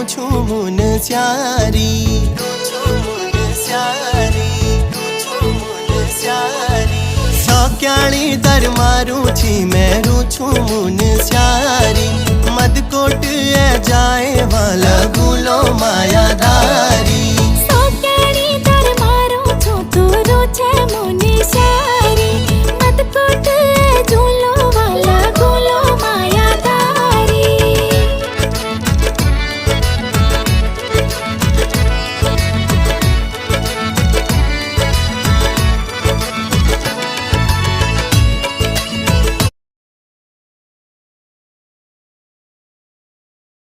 छू मुन स्यारी सौक्याणी दर मारू छी मैं छू मुन स्यारी मदकोट जाए वाला गुलो माया